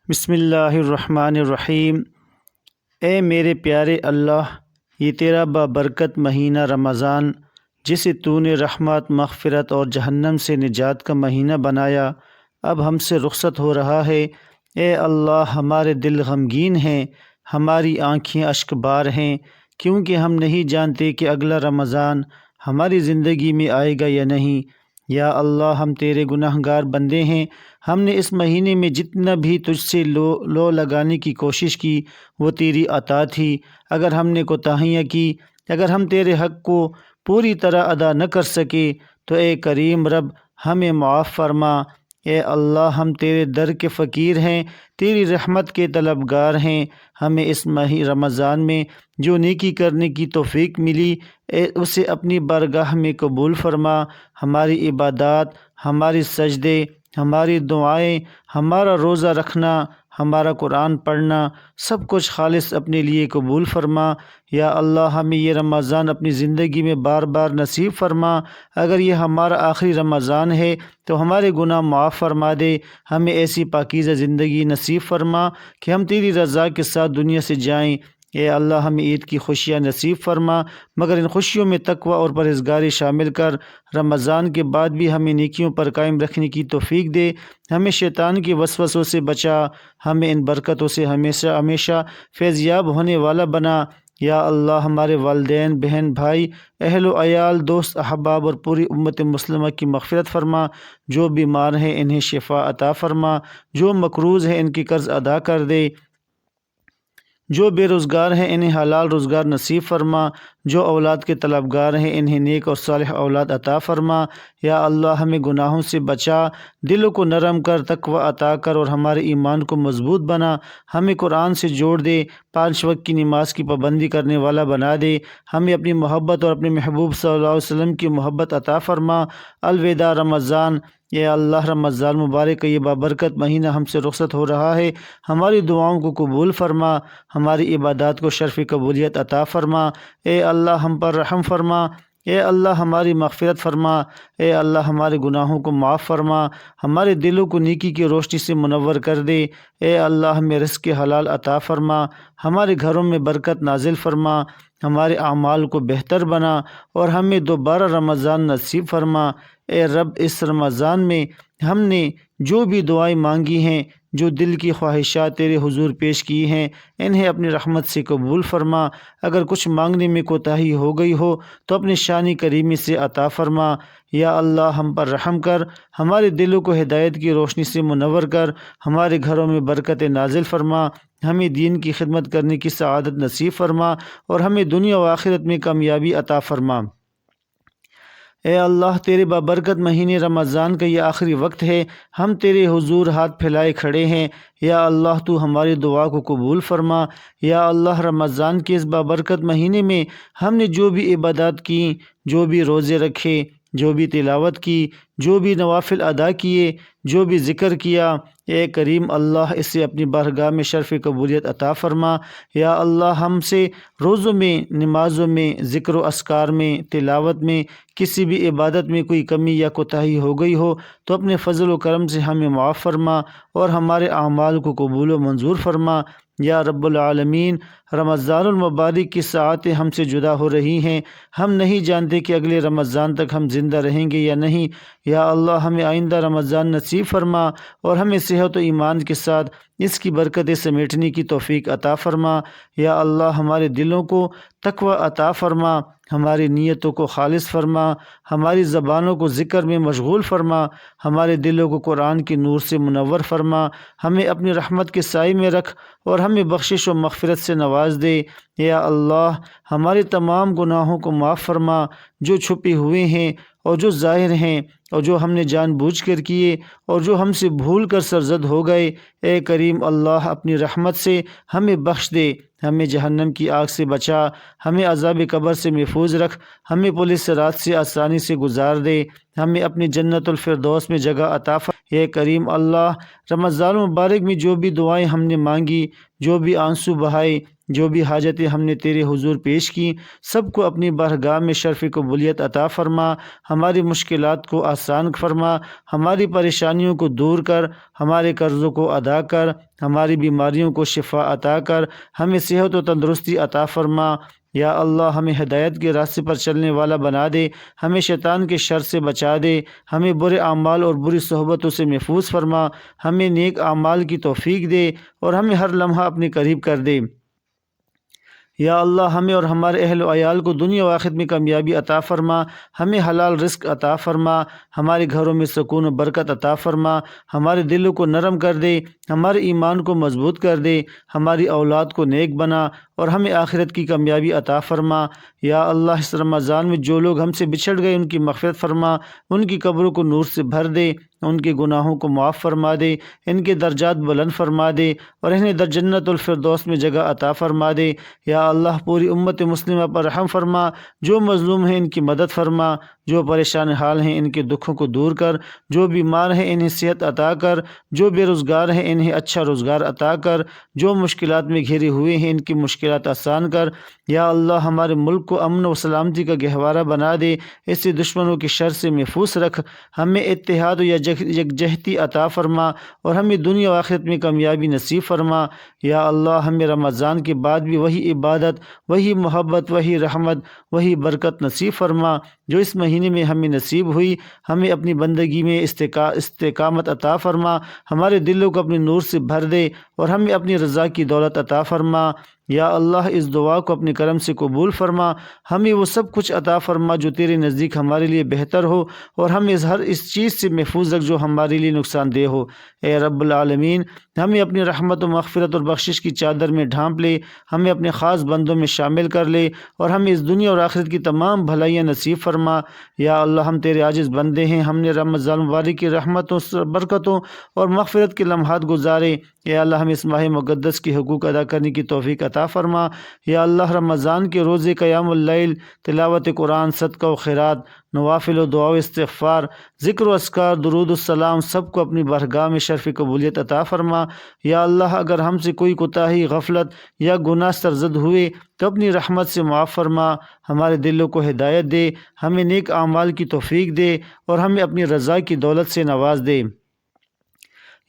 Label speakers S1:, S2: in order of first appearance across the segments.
S1: بسم اللہ الرحمن الرحیم۔ اے میرے پیارے اللہ، یہ تیرا بابرکت مہینہ رمضان جسے تو نے رحمت، مغفرت اور جہنم سے نجات کا مہینہ بنایا، اب ہم سے رخصت ہو رہا ہے۔ اے اللہ، ہمارے دل غمگین ہیں، ہماری آنکھیں اشک بار ہیں، کیونکہ ہم نہیں جانتے کہ اگلا رمضان ہماری زندگی میں آئے گا یا نہیں۔ یا اللہ، ہم تیرے گناہ گار بندے ہیں، ہم نے اس مہینے میں جتنا بھی تجھ سے لو لگانے کی کوشش کی وہ تیری عطا تھی۔ اگر ہم نے کوتاہیاں کی، اگر ہم تیرے حق کو پوری طرح ادا نہ کر سکے تو اے کریم رب ہمیں معاف فرما۔ اے اللہ، ہم تیرے در کے فقیر ہیں، تیری رحمت کے طلبگار ہیں۔ ہمیں اس ماہ رمضان میں جو نیکی کرنے کی توفیق ملی اسے اپنی بارگاہ میں قبول فرما۔ ہماری عبادات، ہماری سجدے، ہماری دعائیں، ہمارا روزہ رکھنا، ہمارا قرآن پڑھنا، سب کچھ خالص اپنے لیے قبول فرما۔ یا اللہ، ہمیں یہ رمضان اپنی زندگی میں بار بار نصیب فرما۔ اگر یہ ہمارا آخری رمضان ہے تو ہمارے گناہ معاف فرما دے، ہمیں ایسی پاکیزہ زندگی نصیب فرما کہ ہم تیری رضا کے ساتھ دنیا سے جائیں۔ اے اللہ، ہمیں عید کی خوشیاں نصیب فرما، مگر ان خوشیوں میں تقوی اور پرہیزگاری شامل کر۔ رمضان کے بعد بھی ہمیں نیکیوں پر قائم رکھنے کی توفیق دے، ہمیں شیطان کے وسوسوں سے بچا، ہمیں ان برکتوں سے ہمیشہ ہمیشہ فیض یاب ہونے والا بنا۔ یا اللہ، ہمارے والدین، بہن، بھائی، اہل و عیال، دوست، احباب اور پوری امت مسلمہ کی مغفرت فرما۔ جو بیمار ہیں انہیں شفا عطا فرما، جو مقروض ہیں ان کی قرض ادا کر دے، جو بے روزگار ہیں انہیں حلال روزگار نصیب فرما، جو اولاد کے طلبگار ہیں انہیں نیک اور صالح اولاد عطا فرما۔ یا اللہ، ہمیں گناہوں سے بچا، دلوں کو نرم کر، تقوی عطا کر اور ہمارے ایمان کو مضبوط بنا۔ ہمیں قرآن سے جوڑ دے، 5 وقت کی نماز کی پابندی کرنے والا بنا دے۔ ہمیں اپنی محبت اور اپنے محبوب صلی اللہ علیہ وسلم کی محبت عطا فرما۔ الوداع رمضان۔ اے اللہ، رمضان مبارک کا یہ بابرکت مہینہ ہم سے رخصت ہو رہا ہے، ہماری دعاؤں کو قبول فرما، ہماری عبادات کو شرف قبولیت عطا فرما۔ اے اللہ، ہم پر رحم فرما۔ اے اللہ، ہماری مغفرت فرما۔ اے اللہ، ہمارے گناہوں کو معاف فرما، ہمارے دلوں کو نیکی کی روشنی سے منور کر دے۔ اے اللہ، ہمیں رزق حلال عطا فرما، ہمارے گھروں میں برکت نازل فرما، ہمارے اعمال کو بہتر بنا اور ہمیں دوبارہ رمضان نصیب فرما۔ اے رب، اس رمضان میں ہم نے جو بھی دعائیں مانگی ہیں، جو دل کی خواہشات تیرے حضور پیش کی ہیں، انہیں اپنی رحمت سے قبول فرما۔ اگر کچھ مانگنے میں کوتاہی ہو گئی ہو تو اپنی شان کریمی سے عطا فرما۔ یا اللہ، ہم پر رحم کر، ہمارے دلوں کو ہدایت کی روشنی سے منور کر، ہمارے گھروں میں برکت نازل فرما، ہمیں دین کی خدمت کرنے کی سعادت نصیب فرما اور ہمیں دنیا و آخرت میں کامیابی عطا فرما۔ اے اللہ، تیرے بابرکت مہینے رمضان کا یہ آخری وقت ہے، ہم تیرے حضور ہاتھ پھیلائے کھڑے ہیں۔ یا اللہ، تو ہماری دعا کو قبول فرما۔ یا اللہ، رمضان کے اس بابرکت مہینے میں ہم نے جو بھی عبادات کیں، جو بھی روزے رکھے، جو بھی تلاوت کی، جو بھی نوافل ادا کیے، جو بھی ذکر کیا، اے کریم اللہ، اسے اپنی بارگاہ میں شرف قبولیت عطا فرما۔ یا اللہ، ہم سے روزوں میں، نمازوں میں، ذکر و اذکار میں، تلاوت میں، کسی بھی عبادت میں کوئی کمی یا کوتاہی ہو گئی ہو تو اپنے فضل و کرم سے ہمیں معاف فرما اور ہمارے اعمال کو قبول و منظور فرما۔ یا رب العالمین، رمضان المبارک کی ساعتیں ہم سے جدا ہو رہی ہیں، ہم نہیں جانتے کہ اگلے رمضان تک ہم زندہ رہیں گے یا نہیں۔ یا اللہ، ہمیں آئندہ رمضان نصیب فرما اور ہمیں صحت و ایمان کے ساتھ اس کی برکتیں سمیٹنے کی توفیق عطا فرما۔ یا اللہ، ہمارے دلوں کو تقوی عطا فرما، ہماری نیتوں کو خالص فرما، ہماری زبانوں کو ذکر میں مشغول فرما، ہمارے دلوں کو قرآن کے نور سے منور فرما، ہمیں اپنی رحمت کے سائے میں رکھ اور ہمیں بخشش و مغفرت سے نواز دے۔ یا اللہ، ہمارے تمام گناہوں کو معاف فرما، جو چھپے ہوئے ہیں اور جو ظاہر ہیں اور جو ہم نے جان بوجھ کر کیے اور جو ہم سے بھول کر سرزد ہو گئے۔ اے کریم اللہ، اپنی رحمت سے ہمیں بخش دے، ہمیں جہنم کی آگ سے بچا، ہمیں عذاب قبر سے محفوظ رکھ، ہمیں پل صراط سے آسانی سے گزار دے، ہمیں اپنی جنت الفردوس میں جگہ عطا فرما۔ اے کریم اللہ، رمضان مبارک میں جو بھی دعائیں ہم نے مانگی، جو بھی آنسو بہائے، جو بھی حاجتیں ہم نے تیرے حضور پیش کی، سب کو اپنی بارگاہ میں شرف قبولیت عطا فرما، ہماری مشکلات کو آسان فرما، ہماری پریشانیوں کو دور کر، ہمارے قرضوں کو ادا کر، ہماری بیماریوں کو شفا عطا کر ہمیں صحت و تندرستی عطا فرما۔ یا اللہ ہمیں ہدایت کے راستے پر چلنے والا بنا دے، ہمیں شیطان کے شر سے بچا دے، ہمیں برے اعمال اور بری صحبتوں سے محفوظ فرما، ہمیں نیک اعمال کی توفیق دے اور ہمیں ہر لمحہ اپنے قریب کر دے۔ یا اللہ ہمیں اور ہمارے اہل و عیال کو دنیا و آخرت میں کامیابی عطا فرما، ہمیں حلال رزق عطا فرما، ہمارے گھروں میں سکون و برکت عطا فرما، ہمارے دلوں کو نرم کر دے، ہمارے ایمان کو مضبوط کر دے، ہماری اولاد کو نیک بنا اور ہمیں آخرت کی کامیابی عطا فرما۔ یا اللہ اس رمضان میں جو لوگ ہم سے بچھڑ گئے ان کی مغفرت فرما، ان کی قبروں کو نور سے بھر دے، ان کے گناہوں کو معاف فرما دے، ان کے درجات بلند فرما دے اور انہیں در جنت الفردوس میں جگہ عطا فرما دے۔ یا اللہ پوری امت مسلمہ پر رحم فرما، جو مظلوم ہیں ان کی مدد فرما، جو پریشان حال ہیں ان کے دکھوں کو دور کر، جو بیمار ہیں انہیں صحت عطا کر، جو بے روزگار ہیں انہیں اچھا روزگار عطا کر، جو مشکلات میں گھرے ہوئے ہیں ان کی مشکلات آسان کر۔ یا اللہ ہمارے ملک کو امن و سلامتی کا گہوارہ بنا دے، اس سے دشمنوں کی شر سے محفوظ رکھ، ہمیں اتحاد و یکجہتی عطا فرما اور ہمیں دنیا و آخرت میں کامیابی نصیب فرما۔ یا اللہ ہمیں رمضان کے بعد بھی وہی عبادت، وہی محبت، وہی رحمت، وہی برکت نصیب فرما جو اس مہینے میں ہمیں نصیب ہوئی، ہمیں اپنی بندگی میں استقامت عطا فرما، ہمارے دلوں کو اپنے نور سے بھر دے اور ہمیں اپنی رضا کی دولت عطا فرما۔ یا اللہ اس دعا کو اپنے کرم سے قبول فرما، ہمیں وہ سب کچھ عطا فرما جو تیرے نزدیک ہمارے لیے بہتر ہو اور ہمیں ہر اس چیز سے محفوظ رکھ جو ہمارے لیے نقصان دہ ہو۔ اے رب العالمین ہمیں اپنی رحمت و مغفرت اور بخشش کی چادر میں ڈھانپ لے، ہمیں اپنے خاص بندوں میں شامل کر لے اور ہمیں اس دنیا اور آخرت کی تمام بھلائیاں نصیب فرما۔ یا اللہ ہم تیرے عاجز بندے ہیں، ہم نے رمضان مبارک کی رحمتوں، برکتوں اور مغفرت کے لمحات گزارے۔ یا اللہ ہمیں اس ماہ مقدس کی حقوق ادا کرنے کی توفیق عطا فرما۔ یا اللہ رمضان کے روزے، قیام اللیل، تلاوت قرآن، صدقہ و خیرات، نوافل و دعا و استغفار، ذکر و اذکار، درود السلام سب کو اپنی بارگاہ میں شرف قبولیت عطا فرما۔ یا اللہ اگر ہم سے کوئی کوتاہی، غفلت یا گناہ سرزد ہوئے تو اپنی رحمت سے معاف فرما، ہمارے دلوں کو ہدایت دے، ہمیں نیک اعمال کی توفیق دے اور ہمیں اپنی رضا کی دولت سے نواز دے۔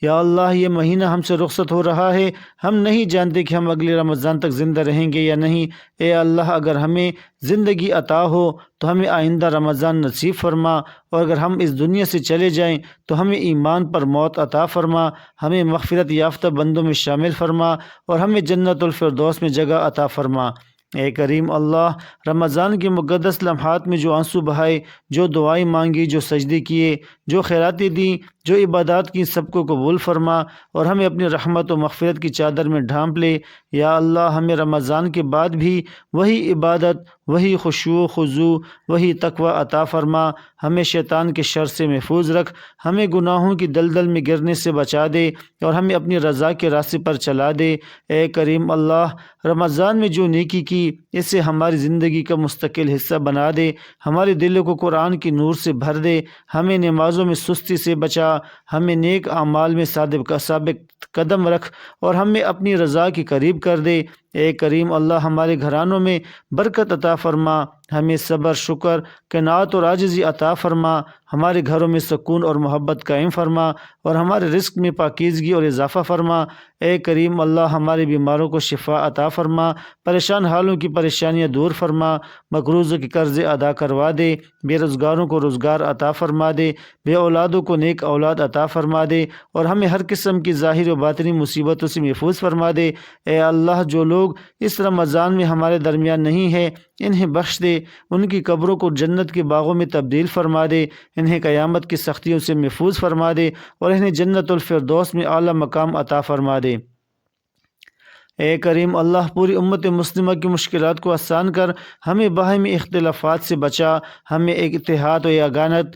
S1: یا اللہ یہ مہینہ ہم سے رخصت ہو رہا ہے، ہم نہیں جانتے کہ ہم اگلے رمضان تک زندہ رہیں گے یا نہیں۔ اے اللہ اگر ہمیں زندگی عطا ہو تو ہمیں آئندہ رمضان نصیب فرما، اور اگر ہم اس دنیا سے چلے جائیں تو ہمیں ایمان پر موت عطا فرما، ہمیں مغفرت یافتہ بندوں میں شامل فرما اور ہمیں جنت الفردوس میں جگہ عطا فرما۔ اے کریم اللہ رمضان کے مقدس لمحات میں جو آنسو بہائے، جو دعائیں مانگی، جو سجدے کیے، جو خیراتیں دیں، جو عبادات کی، سب کو قبول فرما اور ہمیں اپنی رحمت و مغفرت کی چادر میں ڈھانپ لے۔ یا اللہ ہمیں رمضان کے بعد بھی وہی عبادت، وہی خشوع و خضوع، وہی تقوی عطا فرما، ہمیں شیطان کے شر سے محفوظ رکھ، ہمیں گناہوں کی دلدل میں گرنے سے بچا دے اور ہمیں اپنی رضا کے راستے پر چلا دے۔ اے کریم اللہ رمضان میں جو نیکی کی اسے ہماری زندگی کا مستقل حصہ بنا دے، ہمارے دلوں کو قرآن کی نور سے بھر دے، ہمیں نمازوں میں سستی سے بچا، ہمیں نیک اعمال میں ثابت قدم رکھ اور ہمیں اپنی رضا کے قریب کر دے۔ اے کریم اللہ ہمارے گھرانوں میں برکت عطا فرما، ہمیں صبر، شکر، قناعت اور عاجزی عطا فرما، ہمارے گھروں میں سکون اور محبت قائم فرما اور ہمارے رزق میں پاکیزگی اور اضافہ فرما۔ اے کریم اللہ ہمارے بیماروں کو شفا عطا فرما، پریشان حالوں کی پریشانیاں دور فرما، مقروضوں کے قرض ادا کروا دے، بے روزگاروں کو روزگار عطا فرما دے، بے اولادوں کو نیک اولاد عطا فرما دے اور ہمیں ہر قسم کی ظاہری و باطنی مصیبتوں سے محفوظ فرما دے۔ اے اللہ جو لوگ اس رمضان میں ہمارے درمیان نہیں ہے انہیں بخش دے، ان کی قبروں کو جنت کے باغوں میں تبدیل فرما دے، انہیں قیامت کی سختیوں سے محفوظ فرما دے اور انہیں جنت الفردوس میں اعلیٰ مقام عطا فرما دے۔ اے کریم اللہ پوری امت مسلمہ کی مشکلات کو آسان کر، ہمیں باہمی اختلافات سے بچا، ہمیں ایک اتحاد و یگانت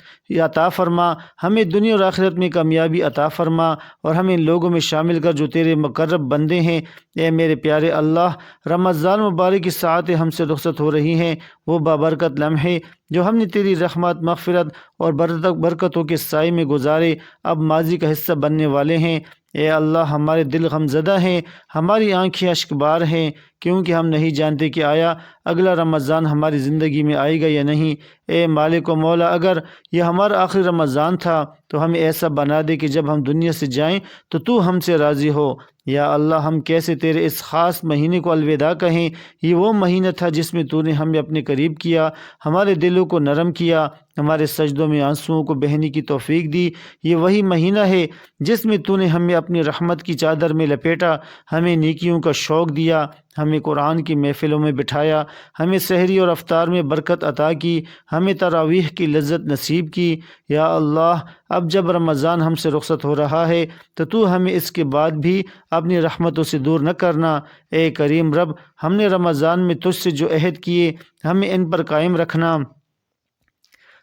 S1: عطا فرما، ہمیں دنیا اور آخرت میں کامیابی عطا فرما اور ہمیں ان لوگوں میں شامل کر جو تیرے مقرب بندے ہیں۔ اے میرے پیارے اللہ رمضان مبارک کی ساعتیں ہم سے رخصت ہو رہی ہیں، وہ بابرکت لمحے جو ہم نے تیری رحمت، مغفرت اور برکتوں کے سائے میں گزارے اب ماضی کا حصہ بننے والے ہیں۔ اے اللہ ہمارے دل غمزدہ ہیں، ہماری آنکھیں اشکبار ہیں، کیونکہ ہم نہیں جانتے کہ آیا اگلا رمضان ہماری زندگی میں آئے گا یا نہیں۔ اے مالک و مولا اگر یہ ہمارا آخری رمضان تھا تو ہمیں ایسا بنا دے کہ جب ہم دنیا سے جائیں تو ہم سے راضی ہو۔ یا اللہ ہم کیسے تیرے اس خاص مہینے کو الوداع کہیں۔ یہ وہ مہینہ تھا جس میں تو نے ہمیں اپنے قریب کیا، ہمارے دلوں کو نرم کیا، ہمارے سجدوں میں آنسوؤں کو بہنے کی توفیق دی۔ یہ وہی مہینہ ہے جس میں تو نے ہمیں اپنی رحمت کی چادر میں لپیٹا، ہمیں نیکیوں کا شوق دیا، ہمیں قرآن کی محفلوں میں بٹھایا، ہمیں سحری اور افطار میں برکت عطا کی، ہمیں تراویح کی لذت نصیب کی۔ یا اللہ اب جب رمضان ہم سے رخصت ہو رہا ہے تو ہمیں اس کے بعد بھی اپنی رحمتوں سے دور نہ کرنا۔ اے کریم رب، ہم نے رمضان میں تجھ سے جو عہد کیے ہمیں ان پر قائم رکھنا۔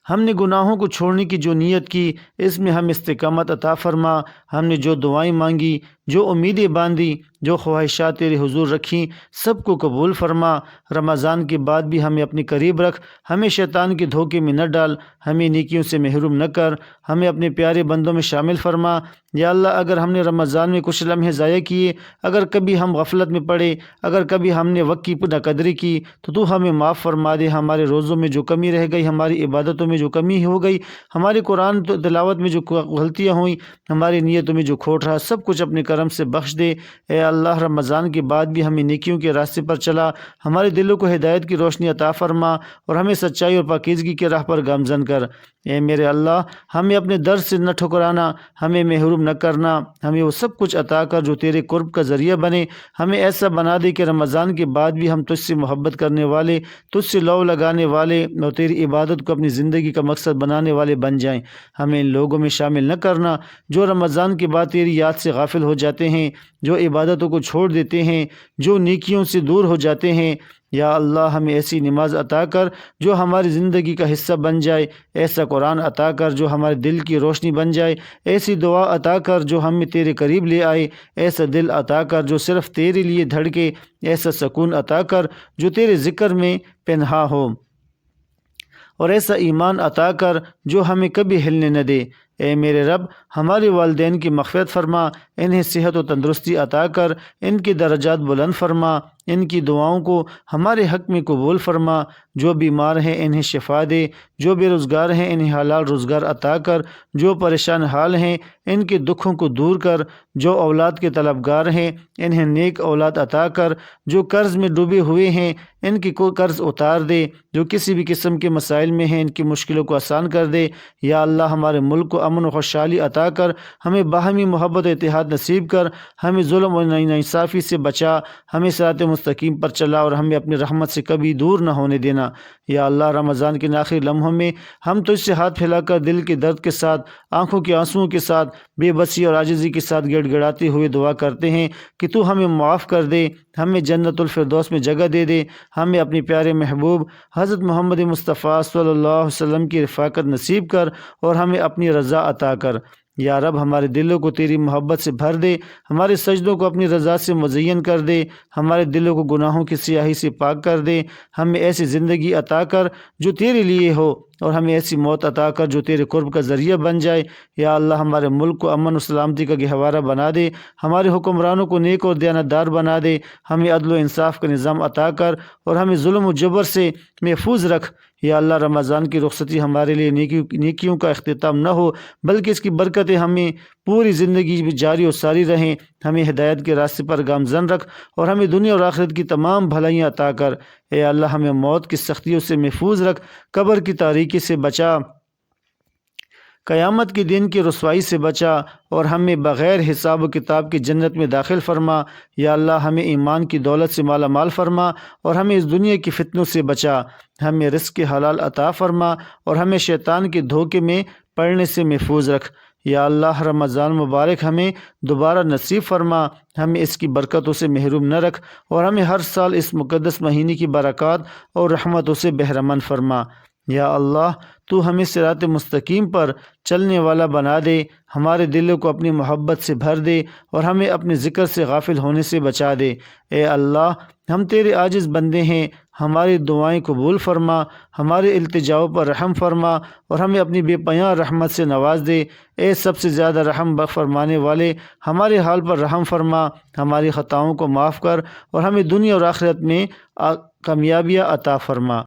S1: ہم نے گناہوں کو چھوڑنے کی جو نیت کی اس میں ہم استقامت عطا فرما۔ ہم نے جو دعائیں مانگی، جو امیدیں باندھی، جو خواہشات تیرے حضور رکھیں، سب کو قبول فرما۔ رمضان کے بعد بھی ہمیں اپنے قریب رکھ، ہمیں شیطان کے دھوکے میں نہ ڈال، ہمیں نیکیوں سے محروم نہ کر، ہمیں اپنے پیارے بندوں میں شامل فرما۔ یا اللہ اگر ہم نے رمضان میں کچھ لمحے ضائع کیے، اگر کبھی ہم غفلت میں پڑے، اگر کبھی ہم نے وقت کی ناقدری کی تو ہمیں معاف فرما دے۔ ہمارے روزوں میں جو کمی رہ گئی، ہماری عبادتوں میں جو کمی ہو گئی، ہمارے قرآن تلاوت میں جو غلطیاں ہوئیں، ہماری نیتوں میں جو کھوٹ رہا، سب کچھ اپنے کرم سے بخش دے۔ اے اللہ رمضان کے بعد بھی ہمیں نیکیوں کے راستے پر چلا، ہمارے دلوں کو ہدایت کی روشنی عطا فرما اور ہمیں سچائی اور پاکیزگی کے راہ پر گامزن کر۔ اے میرے اللہ ہمیں اپنے در سے نہ ٹھکرانا، ہمیں محروم نہ کرنا، ہمیں وہ سب کچھ عطا کر جو تیرے قرب کا ذریعہ بنے۔ ہمیں ایسا بنا دے کہ رمضان کے بعد بھی ہم تجھ سے محبت کرنے والے، تجھ سے لو لگانے والے اور تیری عبادت کو اپنی زندگی کا مقصد بنانے والے بن جائیں۔ ہمیں ان لوگوں میں شامل نہ کرنا جو رمضان کے بعد تیری یاد سے غافل ہو جاتے ہیں، جو عبادتوں کو چھوڑ دیتے ہیں، جو نیکیوں سے دور ہو جاتے ہیں۔ یا اللہ ہمیں ایسی نماز عطا کر جو ہماری زندگی کا حصہ بن جائے، ایسا قرآن عطا کر جو ہمارے دل کی روشنی بن جائے، ایسی دعا عطا کر جو ہمیں تیرے قریب لے آئے، ایسا دل عطا کر جو صرف تیرے لیے دھڑکے، ایسا سکون عطا کر جو تیرے ذکر میں پنہا ہو، اور ایسا ایمان عطا کر جو ہمیں کبھی ہلنے نہ دے۔ اے میرے رب ہمارے والدین کی مغفرت فرما، انہیں صحت و تندرستی عطا کر، ان کے درجات بلند فرما، ان کی دعاؤں کو ہمارے حق میں قبول فرما۔ جو بیمار ہیں انہیں شفا دے، جو بے روزگار ہیں انہیں حلال روزگار عطا کر، جو پریشان حال ہیں ان کے دکھوں کو دور کر، جو اولاد کے طلبگار ہیں انہیں نیک اولاد عطا کر، جو قرض میں ڈوبے ہوئے ہیں ان کی قرض اتار دے، جو کسی بھی قسم کے مسائل میں ہیں ان کی مشکلوں کو آسان کر دے۔ یا اللہ ہمارے ملک کو امن و خوشحالی عطا کر، ہمیں باہمی محبت و اتحاد نصیب کر، ہمیں ظلم و ناانصافی سے بچا، ہمیں صراط مستقیم پر چلا اور ہمیں اپنی رحمت سے کبھی دور نہ ہونے دینا۔ یا اللہ رمضان کے آخری لمحوں میں ہم تجھ سے ہاتھ پھیلا کر دل کے درد کے ساتھ، آنکھوں کے آنسوؤں کے ساتھ، بے بسی اور عاجزی کے ساتھ گڑ گڑاتے ہوئے دعا کرتے ہیں کہ تو ہمیں معاف کر دے، ہمیں جنت الفردوس میں جگہ دے دے، ہمیں اپنے پیارے محبوب حضرت محمد مصطفیٰ صلی اللہ علیہ وسلم کی رفاقت نصیب کر اور ہمیں اپنی رضا عطا کر۔ یا رب ہمارے دلوں کو تیری محبت سے بھر دے، ہمارے سجدوں کو اپنی رضا سے مزین کر دے، ہمارے دلوں کو گناہوں کی سیاہی سے پاک کر دے، ہمیں ایسی زندگی عطا کر جو تیرے لیے ہو، اور ہمیں ایسی موت عطا کر جو تیرے قرب کا ذریعہ بن جائے۔ یا اللہ ہمارے ملک کو امن و سلامتی کا گہوارہ بنا دے، ہمارے حکمرانوں کو نیک اور دیانتدار بنا دے، ہمیں عدل و انصاف کا نظام عطا کر اور ہمیں ظلم و جبر سے محفوظ رکھ۔ یا اللہ رمضان کی رخصتی ہمارے لیے نیکیوں کا اختتام نہ ہو بلکہ اس کی برکتیں ہمیں پوری زندگی میں جاری و ساری رہیں۔ ہمیں ہدایت کے راستے پر گامزن رکھ اور ہمیں دنیا اور آخرت کی تمام بھلائیاں عطا کر۔ اے اللہ ہمیں موت کی سختیوں سے محفوظ رکھ، قبر کی تاریکی سے بچا، قیامت کے دن کی رسوائی سے بچا اور ہمیں بغیر حساب و کتاب کی جنت میں داخل فرما۔ یا اللہ ہمیں ایمان کی دولت سے مالا مال فرما اور ہمیں اس دنیا کی فتنوں سے بچا، ہمیں رزق حلال عطا فرما اور ہمیں شیطان کے دھوکے میں پڑنے سے محفوظ رکھ۔ یا اللہ رمضان مبارک ہمیں دوبارہ نصیب فرما، ہمیں اس کی برکتوں سے محروم نہ رکھ اور ہمیں ہر سال اس مقدس مہینے کی برکات اور رحمتوں سے بہرمند فرما۔ یا اللہ تو ہمیں صراط مستقیم پر چلنے والا بنا دے، ہمارے دلوں کو اپنی محبت سے بھر دے اور ہمیں اپنے ذکر سے غافل ہونے سے بچا دے۔ اے اللہ ہم تیرے عاجز بندے ہیں، ہماری دعائیں قبول فرما، ہمارے التجاؤں پر رحم فرما اور ہمیں اپنی بے پناہ رحمت سے نواز دے۔ اے سب سے زیادہ رحم فرمانے والے، ہمارے حال پر رحم فرما، ہماری خطاؤں کو معاف کر اور ہمیں دنیا اور آخرت میں کامیابیاں عطا فرما۔